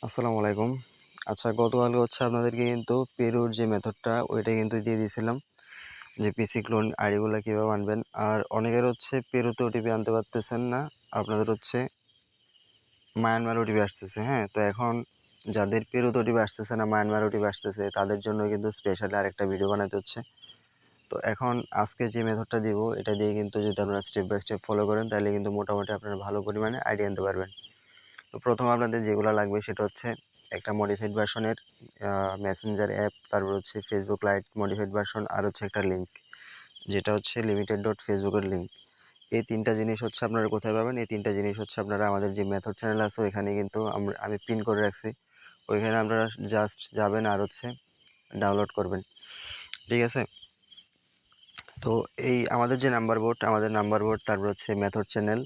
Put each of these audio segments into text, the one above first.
আসসালামু আলাইকুম। আচ্ছা, গতকালকে আপনাদেরকে কিন্তু পেরুর যে মেথডটা ওইটা কিন্তু দিয়ে দিয়েছিলাম যে পিসি ক্লোন আইডিগুলা কীভাবে আনবেন। আর অনেকের পেরুতে ওটিপি আনতে পারতেছেন না। আপনাদের মায়ানমার ওটিপি আসতেছে, হ্যাঁ? তো এখন যাদের পেরুতে ওটিপি আসতেছে না, মায়ানমার ওটিপি আসতেছে, তাদের জন্য কিন্তু স্পেশালি আরেকটা ভিডিও বানাতে হচ্ছে। তো এখন আজকে যে মেথডটা দিব এটা দিয়ে কিন্তু যদি আপনারা স্টেপ বাই স্টেপ ফলো করেন তাহলে কিন্তু মোটামুটি আপনারা ভালো পরিমাণে আইডিয়া আনতে পারবেন। তো প্রথম আপনাদের যেগুলো লাগবে সেটা হচ্ছে একটা মডিফাইড ভার্সনের মেসেঞ্জার অ্যাপ, তারপর ফেসবুক লাইট মডিফাইড ভার্সন, আর একটা লিঙ্ক যেটা লিমিটেড ডট ফেসবুকের লিঙ্ক। এই তিনটা জিনিস আপনারা কোথায় পাবেন? এই তিনটা জিনিস আপনারা আমাদের যে মেথড চ্যানেল আছে ওইখানে কিন্তু আমি পিন করে রাখছি। ওইখানে আপনারা জাস্ট যাবেন আর ডাউনলোড করবেন, ঠিক আছে? তো এই আমাদের নাম্বার বোর্ড, তারপর মেথড চ্যানেল,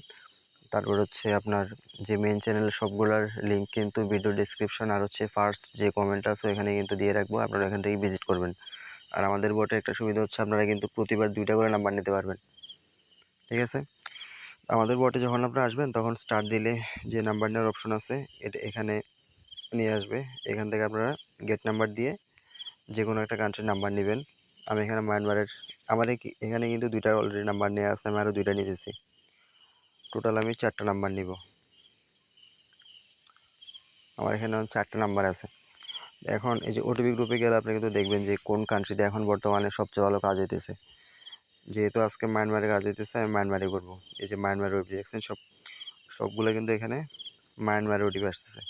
তারপর আপনার যে মেইন চ্যানেলের সবগুলার লিঙ্ক কিন্তু ভিডিও ডিসক্রিপশন আর ফার্স্ট যে কমেন্ট আছে ওইখানে কিন্তু দিয়ে রাখবো, আপনারা এখান থেকে ভিজিট করবেন। আর আমাদের বোর্ডে একটা সুবিধা আপনারা কিন্তু প্রতিবার 2টা করে নাম্বার নিতে পারবেন, ঠিক আছে? আমাদের বোর্ডে যখন আপনারা আসবেন তখন স্টার্ট দিলে যে নাম্বার নেওয়ার অপশন আছে এটা এখানে নিয়ে আসবে। এখান থেকে আপনারা গেট নাম্বার দিয়ে যে কোনো একটা কান্ট্রির নাম্বার নেবেন। আমি এখানে মায়ানমারের এখানে কিন্তু 2টা অলরেডি নাম্বার নেওয়া আছে, আমি আরও 2টা নিতেছি। টোটাল আমি 4টা নাম্বার নিব। আমার এখানে 4টা নাম্বার আছে। এখন এই যে ওটিপি গ্রুপে গেলে আপনি কিন্তু দেখবেন যে কোন কান্ট্রিতে এখন বর্তমানে সবচেয়ে ভালো কাজ হইতেছে। যেহেতু আজকে মায়ানমারে কাজ হইতেছে, আমি মায়ানমারে করবো। এই যে মায়ানমারের ওটিপি দেখছেন, সবগুলো কিন্তু এখানে মায়ানমারের ওটিপি আসতেছে।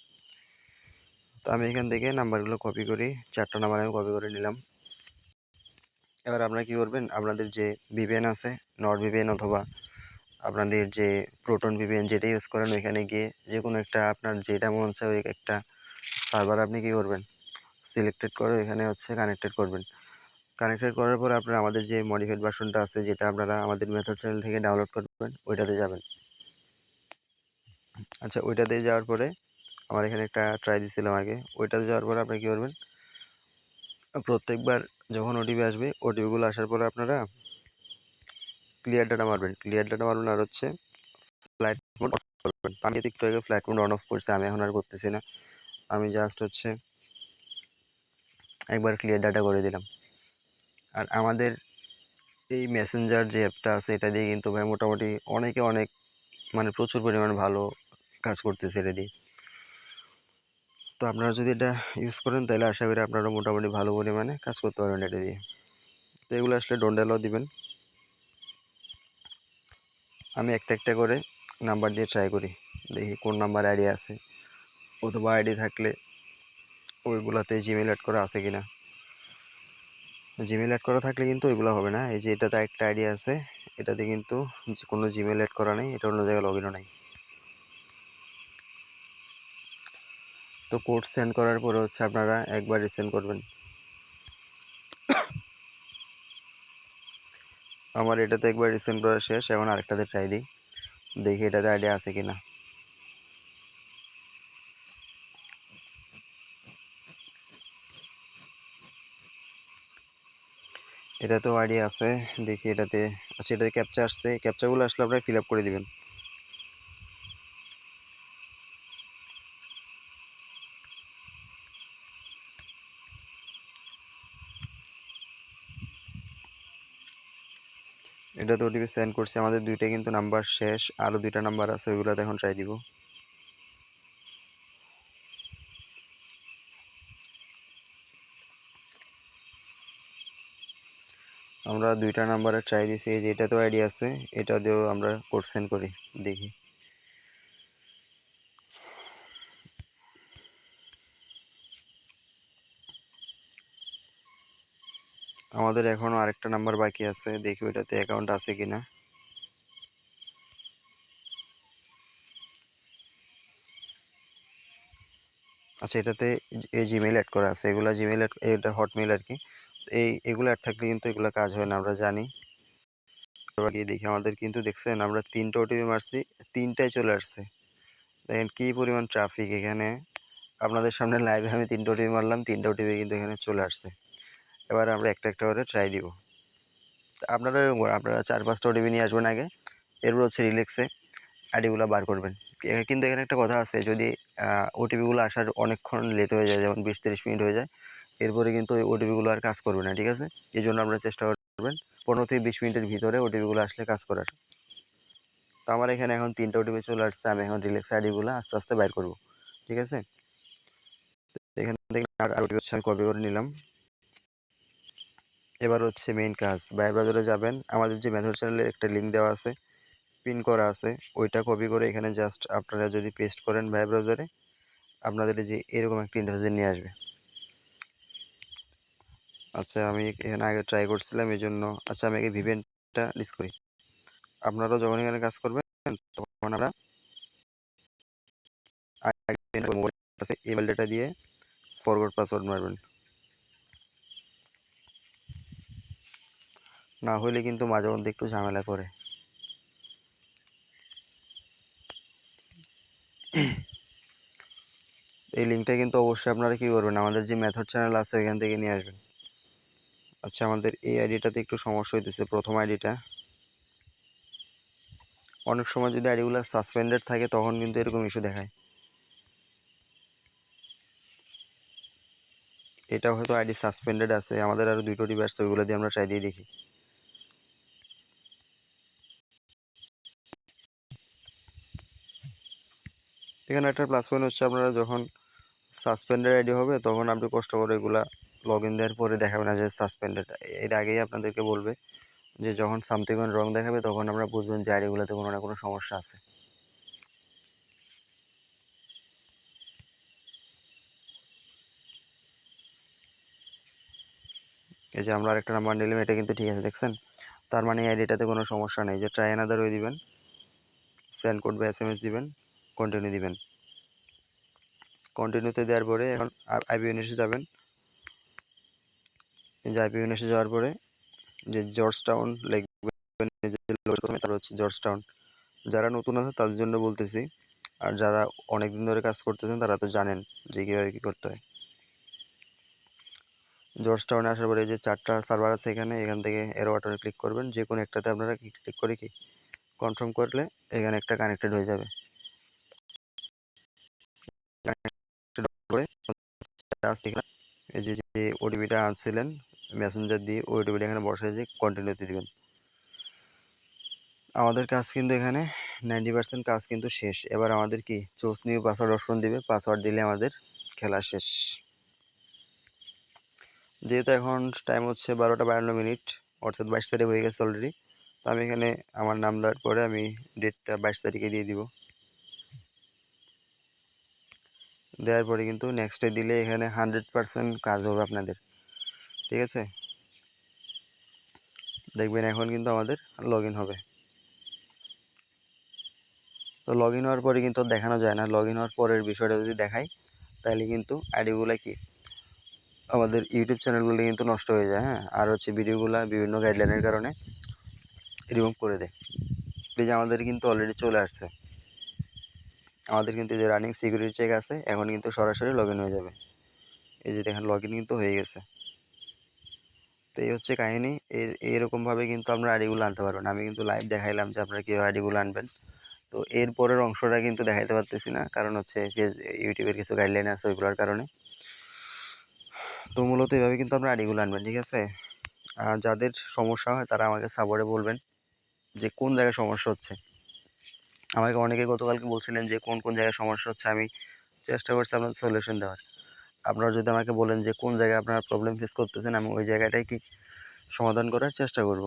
তো আমি এখান থেকে নাম্বারগুলো কপি করি, 4টা নাম্বার আমি কপি করে নিলাম। এবার আপনারা কী করবেন, আপনাদের যে ভিপিএন আছে, নর্ড ভিপিএন অথবা আপনাদের যে প্রোটন ভিপিএন যেটা ইউজ করেন, ওইখানে গিয়ে যে কোনো একটা আপনার যেটা মন চায় ওই একটা সার্ভার আপনি কী করবেন, সিলেক্টেড করে এখানে কানেক্টেড করবেন। কানেক্টেড করার পর আপনারা আমাদের যে মডিফাইড ভার্সনটা আছে যেটা আপনারা আমাদের মেথড চ্যানেল থেকে ডাউনলোড করবেন ওইটাতে যাবেন। আচ্ছা, ওইটাতে যাওয়ার পরে আমার এখানে একটা ট্রাই দিছিলাম আগে। ওইটাতে যাওয়ার পরে আপনারা কী করবেন, প্রত্যেকবার যখন ওটিপি আসবে ওটিপিগুলো আসার পরে আপনারা ক্লিয়ার ডাটা মারবেন আর ফ্লাইট মোড অফ করবেন। আমি একটু আগে ফ্লাইট মোড অন অফ করছি, আমি এখন আর করতেছি না। আমি জাস্ট একবার ক্লিয়ার ডাটা করে দিলাম। আর আমাদের এই মেসেঞ্জার যে অ্যাপটা আছে এটা দিয়ে কিন্তু ভাই মোটামুটি অনেক মানে প্রচুর পরিমাণে ভালো কাজ করতেছে এটা দিয়ে। তো আপনারা যদি এটা ইউজ করেন তাহলে আশা করি আপনারা মোটামুটি ভালো পরিমাণে কাজ করতে পারবেন এটা দিয়ে। তো এগুলো আসলে ডোন্ট অ্যালাউ দিবেন। আমি একটা করে নাম্বার দিয়ে ট্রাই করি, দেখি কোন নাম্বার আইডি আছে, অথবা আইডি থাকলে ওইগুলাতে জিমেল অ্যাড করা আছে কিনা। জিমেল অ্যাড করা থাকলে কিন্তু ওইগুলো হবে না। এই যে এটাতে একটা আইডি আছে, এটাতে কিন্তু কোনো জিমেল অ্যাড করা নেই, এটা অন্য জায়গায় লগ ইনও নাই। তো কোড সেন্ড করার পরে আপনারা একবার রিসেন্ড করবেন। আমার এটাতে একবার রিসেন্ড করা শেষ, এখন আরেকটাতে ট্রাই দিই, দেখি এটাতে আইডিয়া আছে কিনা। এটাতেও আইডিয়া আছে, দেখি এটাতে। আচ্ছা, এটাতে ক্যাপচা আসছে, ক্যাপচাগুলো আসলে আপনারা ফিল আপ করে দিবেন। এটাতে ওটিপি সেন্ড করছি, আমাদের 2টা কিন্তু নাম্বার শেষ, আরও 2টা নাম্বার আছে, ওইগুলোতে এখন ট্রাই দিব। আমরা 2টা নাম্বারে ট্রাই দিছি, এই যে এটাতেও আইডি আছে, এটা দিয়েও আমরা কোড সেন্ড করি, দেখি। আমাদের এখনও আরেকটা নাম্বার বাকি আছে, দেখি ওইটাতে অ্যাকাউন্ট আছে কিনা। আচ্ছা, এটাতে এই জিমেল অ্যাড করা আছে, এগুলা জিমেল অ্যাড, এটা হটমেল আর কি। এগুলো অ্যাড থাকলে কিন্তু এগুলো কাজ হয় না, আমরা জানি। গিয়ে দেখি, আমাদের কিন্তু দেখছেন আমরা 3টা ওটিপি মারছি, 3টাই চলে আসছে। দেখেন কি পরিমাণ ট্রাফিক এখানে। আপনাদের সামনে লাইভে আমি 3টা ওটিপি মারলাম, 3টা ওটিপি কিন্তু এখানে চলে আসছে। এবার আমরা একটা করে ট্রাই দিব। আপনারা 4-5টা ওটিপি নিয়ে আসবেন আগে, এরপর রিল্যাক্সে আইডিগুলো বার করবেন। কিন্তু এখানে একটা কথা আছে, যদি ওটিপিগুলো আসার অনেকক্ষণ লেট হয়ে যায়, যেমন 20-30 মিনিট হয়ে যায়, এরপরে কিন্তু ওই ওটিপিগুলো আর কাজ করবে না, ঠিক আছে? এই জন্য আপনারা চেষ্টা করবেন 15 থেকে 20 মিনিটের ভিতরে ওটিপিগুলো আসলে কাজ করার। তো আমার এখানে এখন 3টা ওটিপি চলে আসছে, আমি এখন রিল্যাক্স আইডিগুলো আস্তে আস্তে বাইর করব, ঠিক আছে? এখান থেকে আর ওটিপি হচ্ছে আমি কপি করে নিলাম। এবার হচ্ছে মেইন কাজ, ভাইব ব্রাউজারে যাবেন, আমাদের যে মেথড চ্যানেলের একটা লিঙ্ক দেওয়া আছে, পিন করা আছে, ওইটা কপি করে এখানে জাস্ট আপনারা যদি পেস্ট করেন ভাইব ব্রাউজারে, আপনাদের যে এরকম একটা ইন্টারফেস নিয়ে আসবে। আচ্ছা, আমি এখানে আগে ট্রাই করছিলাম এই জন্য। আচ্ছা, আমি আগে ভিপিএনটা লিস্ট করি। আপনারাও যখন এখানে কাজ করবেন তখন আমরা মোবাইল আছে ইমেল ডেটা দিয়ে ফরওয়ার্ড পাসওয়ার্ড মারবেন, না হলে কিন্তু মাঝে মধ্যে একটু ঝামেলা করে। এই লিঙ্কটা কিন্তু অবশ্যই আপনারা কি করবেন, আমাদের যে মেথড চ্যানেল আছে ওইখান থেকে নিয়ে আসবেন। আচ্ছা, আমাদের এই আইডিটাতে একটু সমস্যা হইতেছে, প্রথম আইডিটা। অনেক সময় যদি আইডিগুলো সাসপেন্ডেড থাকে তখন কিন্তু এরকম ইস্যু দেখায়। এটা হয়তো আইডি সাসপেন্ডেড আছে, আমাদের আরো 2টো ডিভাইস, ওইগুলো দিয়ে আমরা ট্রাই দিয়ে দেখি। এখানে একটা প্লাস পয়েন্ট হচ্ছে, আপনারা যখন সাসপেন্ডেড আইডি হবে তখন আপনি কষ্ট করে এগুলা লগ ইন দেওয়ার পরে দেখাবে না যে সাসপেন্ডেড, এর আগেই আপনাদেরকে বলবে যে যখন সামথিং রং দেখাবে তখন আমরা বুঝবেন যে আইডিগুলোতে কোনো না কোনো সমস্যা আছে। এই যে আমরা আরেকটা নাম্বার নিলাম, এটা কিন্তু ঠিক আছে, দেখছেন? তার মানে আইডিটাতে কোনো সমস্যা নেই। যে ট্রাই অ্যানাদার ওয়ে দিবেন, সেন্ড কোড বা এসএমএস দিবেন, কন্টিনিউ দিবেন। কন্টিনিউতে দেওয়ার পরে এখন আইপিএনএসে যাবেন। এই যে আইপিএনএসে যাওয়ার পরে যে জর্জ টাউন লিখবেন, যে তার হচ্ছে জর্জ টাউন। যারা নতুন আছে তাদের জন্য বলতেছি, আর যারা অনেকদিন ধরে কাজ করতেছেন তারা তো জানেন যে কীভাবে কী করতে হয়। জর্জ টাউনে আসার পরে যে 4টা সার্ভার আছে এখান থেকে এরো বাটনে ক্লিক করবেন, যে কোনো একটাতে আপনারা ক্লিক করে কি কনফার্ম করলে এখানে একটা কানেক্টেড হয়ে যাবে। এই যে যে ওটিপিটা আনছিলেন মেসেঞ্জার দিয়ে, ওই ওটিপিটা এখানে বসায় যে কন্টিনিউতে দিবেন। আমাদের কাজ কিন্তু এখানে 90% কাজ কিন্তু শেষ। এবার আমাদের কি চুজ নিউ পাসওয়ার্ড অপশন দিবে, পাসওয়ার্ড দিলে আমাদের খেলা শেষ। যেহেতু এখন টাইম হচ্ছে 12টা 52 মিনিট, অর্থাৎ 22 তারিখ হয়ে গেছে অলরেডি। তো আমি এখানে আমার নাম দেওয়ার পরে আমি ডেটটা 22 তারিখে দিয়ে দিব। দেওয়ার পরে কিন্তু নেক্সটে দিলে এখানে 100% কাজ হবে আপনাদের, ঠিক আছে? দেখবেন এখন কিন্তু আমাদের লগ ইন হবে। তো লগ ইন হওয়ার পরে কিন্তু দেখানো যায় না, লগ ইন হওয়ার পরের বিষয়টা যদি দেখাই তাহলে কিন্তু আইডিগুলো কি আমাদের ইউটিউব চ্যানেলগুলো কিন্তু নষ্ট হয়ে যায়, হ্যাঁ, আর হচ্ছে ভিডিওগুলো বিভিন্ন গাইডলাইনের কারণে রিমুভ করে দেয়। এই যে আমাদের কিন্তু অলরেডি চলে আসছে, আমাদের কিন্তু যে রানিং সিকিউরিটি চেক আছে, এখন কিন্তু সরাসরি লগ ইন হয়ে যাবে। এই যে দেখেন লগ ইন কিন্তু হয়ে গেছে। তো এই হচ্ছে কাহিনী। এইরকমভাবে কিন্তু আপনারা আইডিগুলো আনতে পারবেন। আমি কিন্তু লাইভ দেখাইলাম যে আপনারা কীভাবে আইডিগুলো আনবেন। তো এর পরের অংশটা কিন্তু দেখাইতে পারতেছি না, কারণ হচ্ছে ইউটিউবের কিছু গাইডলাইন আছে ওইগুলোর কারণে। তো মূলত এভাবে কিন্তু আপনারা আইডিগুলো আনবেন, ঠিক আছে? আর যাদের সমস্যা হয় তারা আমাকে সাপোর্টে বলবেন যে কোন জায়গায় সমস্যা হচ্ছে। আমাকে অনেকে গতকালকে বলছিলেন যে কোন কোন জায়গায় সমস্যা হচ্ছে, আমি চেষ্টা করছি আপনাদের সলিউশন দেওয়ার। আপনারা যদি আমাকে বলেন যে কোন জায়গায় আপনারা প্রবলেম ফেস করতেছেন, আমি ওই জায়গাটাই কি সমাধান করার চেষ্টা করব।